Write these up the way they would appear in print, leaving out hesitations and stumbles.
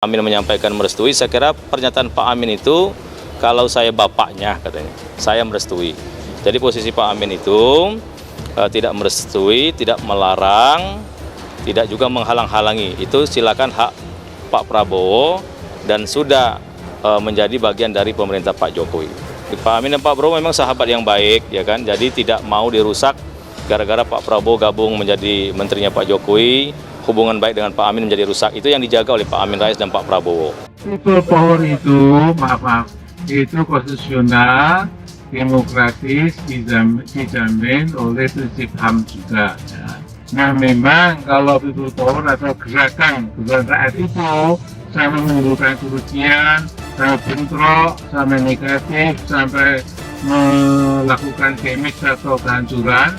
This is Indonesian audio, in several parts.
Amin menyampaikan merestui, saya kira pernyataan Pak Amin itu, kalau saya bapaknya katanya, saya merestui. Jadi posisi Pak Amin itu tidak merestui, tidak melarang, tidak juga menghalang-halangi. Itu silakan hak Pak Prabowo dan sudah menjadi bagian dari pemerintah Pak Jokowi. Pak Amin dan Pak Prabowo memang sahabat yang baik, ya kan? Jadi tidak mau dirusak gara-gara Pak Prabowo gabung menjadi menterinya Pak Jokowi. Hubungan baik dengan Pak Amin menjadi rusak, itu yang dijaga oleh Pak Amin Rais dan Pak Prabowo. People power itu, maaf, itu konstitusional, demokratis, dijamin oleh prinsip HAM juga. Ya. Nah memang kalau people power atau gerakan rakyat itu sampai menimbulkan kerugian, sampai bentrok, sampai negatif, sampai melakukan damage atau kehancuran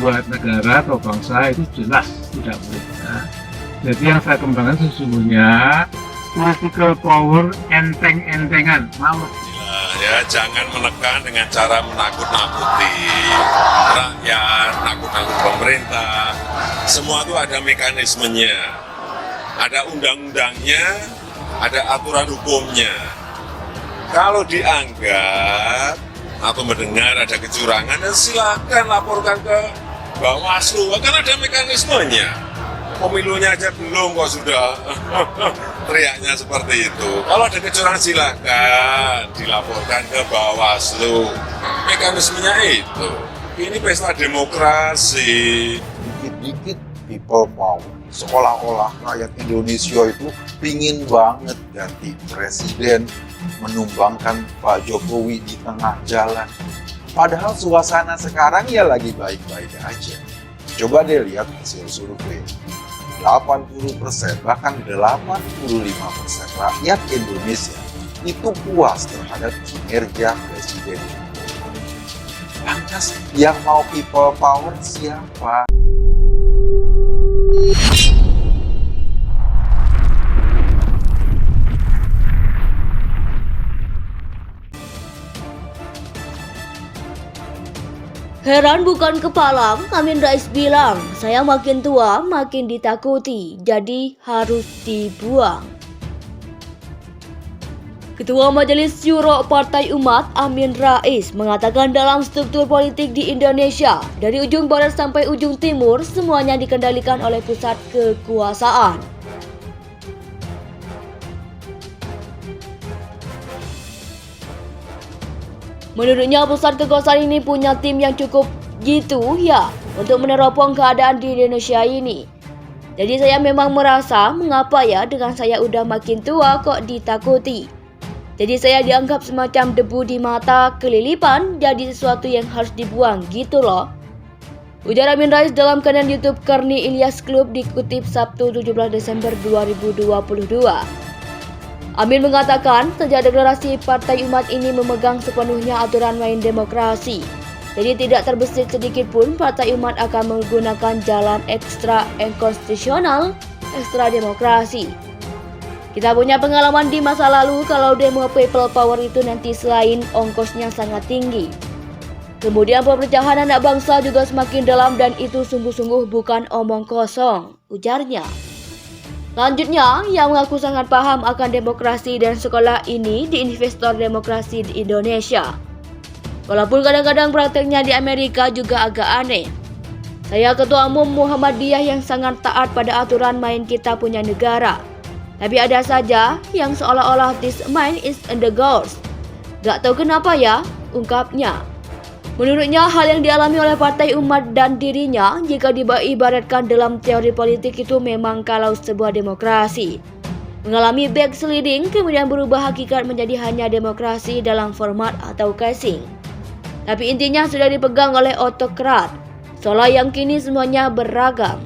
buat negara atau bangsa, itu jelas tidak boleh. Jadi yang saya kembangkan sesungguhnya political power enteng-entengan, mau. Ya, jangan menekan dengan cara menakut-nakuti rakyat, nakut-nakut pemerintah. Semua itu ada mekanismenya, ada undang-undangnya, ada aturan hukumnya. Kalau dianggap atau mendengar ada kecurangan, ya silakan laporkan ke Bawaslu, kan ada mekanismenya. Pemilunya aja belum kok sudah teriaknya seperti itu. Kalau ada kecurangan silakan dilaporkan ke Bawaslu. Mekanismenya itu. Ini pesta demokrasi. Dikit-dikit people power. Seolah-olah rakyat Indonesia itu pingin banget ganti presiden, menumbangkan Pak Jokowi di tengah jalan. Padahal suasana sekarang ya lagi baik-baik aja. Coba deh lihat hasil survei. 80%, bahkan 85% rakyat Indonesia itu puas terhadap kinerja Presiden. Lantas yang mau people power siapa? Heran bukan kepalang, Amin Rais bilang, saya makin tua makin ditakuti, jadi harus dibuang. Ketua Majelis Syuro Partai Umat Amin Rais mengatakan dalam struktur politik di Indonesia, dari ujung barat sampai ujung timur, semuanya dikendalikan oleh pusat kekuasaan. Menurutnya pusat kekuasaan ini punya tim yang cukup gitu ya untuk meneropong keadaan di Indonesia ini. Jadi saya memang merasa mengapa ya dengan saya udah makin tua kok ditakuti. Jadi saya dianggap semacam debu di mata, kelilipan, jadi sesuatu yang harus dibuang gitu loh. Ujar Amin Rais dalam kanal YouTube Karni Ilyas Club dikutip Sabtu 17 Desember 2022. Amin mengatakan sejak deklarasi Partai Umat ini memegang sepenuhnya aturan main demokrasi. Jadi tidak terbesit sedikit pun Partai Umat akan menggunakan jalan ekstra konstitusional, ekstra demokrasi. Kita punya pengalaman di masa lalu kalau demo people power itu nanti selain ongkosnya sangat tinggi. Kemudian perpecahan anak bangsa juga semakin dalam dan itu sungguh-sungguh bukan omong kosong, ujarnya. Selanjutnya, yang mengaku sangat paham akan demokrasi dan sekolah ini di investor demokrasi di Indonesia. Walaupun kadang-kadang prakteknya di Amerika juga agak aneh. Saya ketua umum Muhammadiyah yang sangat taat pada aturan main kita punya negara. Tapi ada saja yang seolah-olah this mind is in the ghost. Gak tahu kenapa ya, ungkapnya. Menurutnya hal yang dialami oleh Partai Umat dan dirinya jika diibaratkan dalam teori politik itu memang kalau sebuah demokrasi mengalami backsliding kemudian berubah hakikat menjadi hanya demokrasi dalam format atau casing. Tapi intinya sudah dipegang oleh otokrat, seolah yang kini semuanya beragam.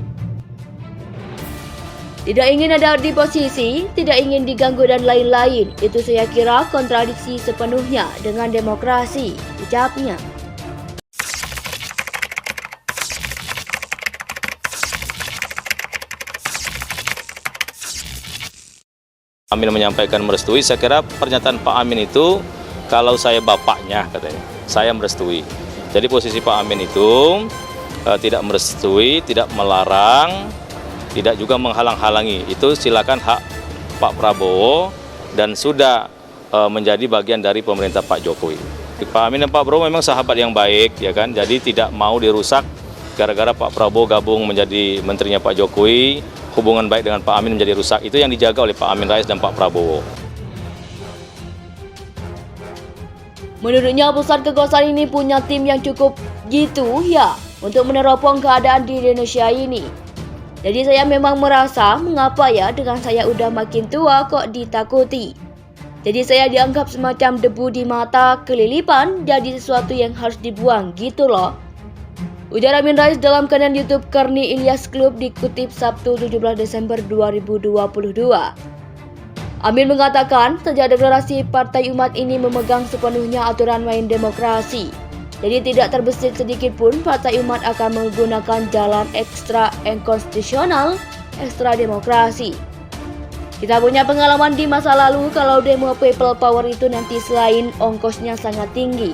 Tidak ingin ada di posisi, tidak ingin diganggu dan lain-lain, itu saya kira kontradiksi sepenuhnya dengan demokrasi, ucapnya. Amin menyampaikan merestui, saya kira pernyataan Pak Amin itu, kalau saya bapaknya katanya, saya merestui. Jadi posisi Pak Amin itu tidak merestui, tidak melarang, tidak juga menghalang-halangi. Itu silakan hak Pak Prabowo dan sudah menjadi bagian dari pemerintah Pak Jokowi. Pak Amin dan Pak Prabowo memang sahabat yang baik, ya kan? Jadi tidak mau dirusak gara-gara Pak Prabowo gabung menjadi menterinya Pak Jokowi, hubungan baik dengan Pak Amin menjadi rusak. Itu yang dijaga oleh Pak Amin Rais dan Pak Prabowo. Menurutnya pusat kekuasaan ini punya tim yang cukup gitu ya untuk meneropong keadaan di Indonesia ini. Jadi saya memang merasa mengapa ya dengan saya udah makin tua kok ditakuti. Jadi saya dianggap semacam debu di mata, kelilipan, jadi sesuatu yang harus dibuang gitu loh. Ujar Amin Rais dalam kanal YouTube Karni Ilyas Club dikutip Sabtu 17 Desember 2022. Amin mengatakan sejak deklarasi Partai Umat ini memegang sepenuhnya aturan main demokrasi. Jadi tidak terbesit sedikit pun Partai Umat akan menggunakan jalan ekstra konstitusional, ekstra demokrasi. Kita punya pengalaman di masa lalu kalau demo people power itu nanti selain ongkosnya sangat tinggi.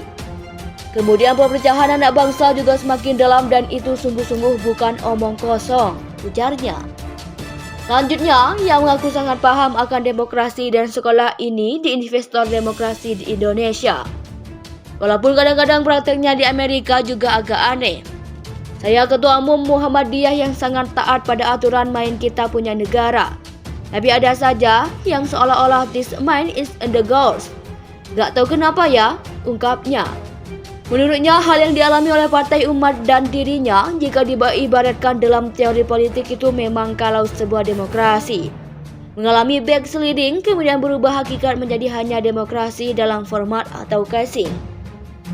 Kemudian perpecahan anak bangsa juga semakin dalam dan itu sungguh-sungguh bukan omong kosong, ujarnya. Selanjutnya, ia mengaku sangat paham akan demokrasi dan sekolah ini di investor demokrasi di Indonesia. Walaupun kadang-kadang prakteknya di Amerika juga agak aneh. Saya ketua umum Muhammadiyah yang sangat taat pada aturan main kita punya negara. Tapi ada saja yang seolah-olah this mind is in the goals. Gak tahu kenapa ya, ungkapnya. Menurutnya hal yang dialami oleh Partai Umat dan dirinya jika diibaratkan dalam teori politik itu memang kalau sebuah demokrasi mengalami backsliding kemudian berubah hakikat menjadi hanya demokrasi dalam format atau casing.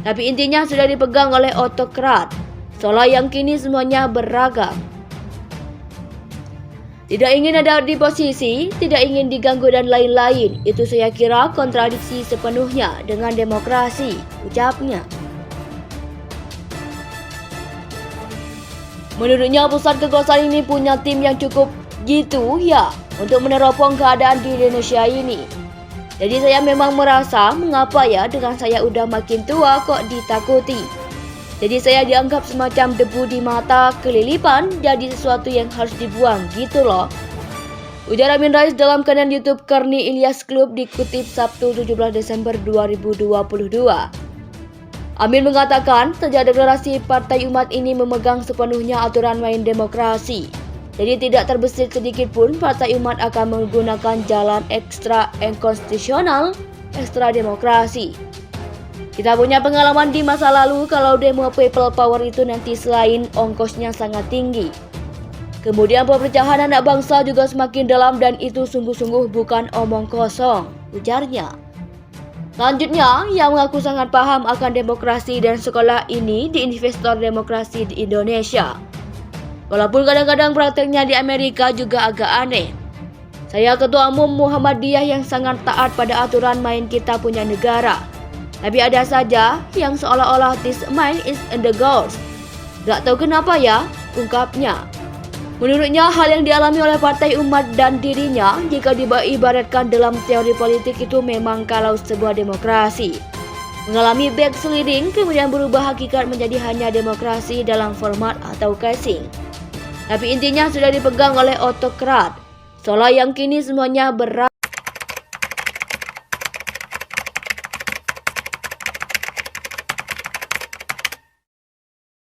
Tapi intinya sudah dipegang oleh otokrat, seolah yang kini semuanya beragam. Tidak ingin ada di posisi, tidak ingin diganggu dan lain-lain. Itu saya kira kontradiksi sepenuhnya dengan demokrasi, ucapnya. Menurutnya pusat kekuasaan ini punya tim yang cukup gitu ya untuk meneropong keadaan di Indonesia ini. Jadi saya memang merasa mengapa ya dengan saya udah makin tua kok ditakuti. Jadi saya dianggap semacam debu di mata, kelilipan, jadi sesuatu yang harus dibuang gitu loh. Ujar Amin Rais dalam kanal YouTube Karni Ilyas Club dikutip Sabtu 17 Desember 2022. Amin mengatakan sejak deklarasi Partai Umat ini memegang sepenuhnya aturan main demokrasi. Jadi tidak terbesit sedikit pun Partai Umat akan menggunakan jalan ekstra konstitusional, ekstra demokrasi. Kita punya pengalaman di masa lalu kalau demo people power itu nanti selain ongkosnya sangat tinggi. Kemudian perpecahan anak bangsa juga semakin dalam dan itu sungguh-sungguh bukan omong kosong, ujarnya. Selanjutnya, ia mengaku sangat paham akan demokrasi dan sekolah ini di investor demokrasi di Indonesia. Walaupun kadang-kadang prakteknya di Amerika juga agak aneh. Saya ketua umum Muhammadiyah yang sangat taat pada aturan main kita punya negara. Tapi ada saja yang seolah-olah this mind is in the goals. Gak tahu kenapa ya, ungkapnya. Menurutnya hal yang dialami oleh Partai Umat dan dirinya jika diibaratkan dalam teori politik itu memang kalau sebuah demokrasi mengalami backsliding kemudian berubah hakikat menjadi hanya demokrasi dalam format atau casing. Tapi intinya sudah dipegang oleh otokrat, seolah yang kini semuanya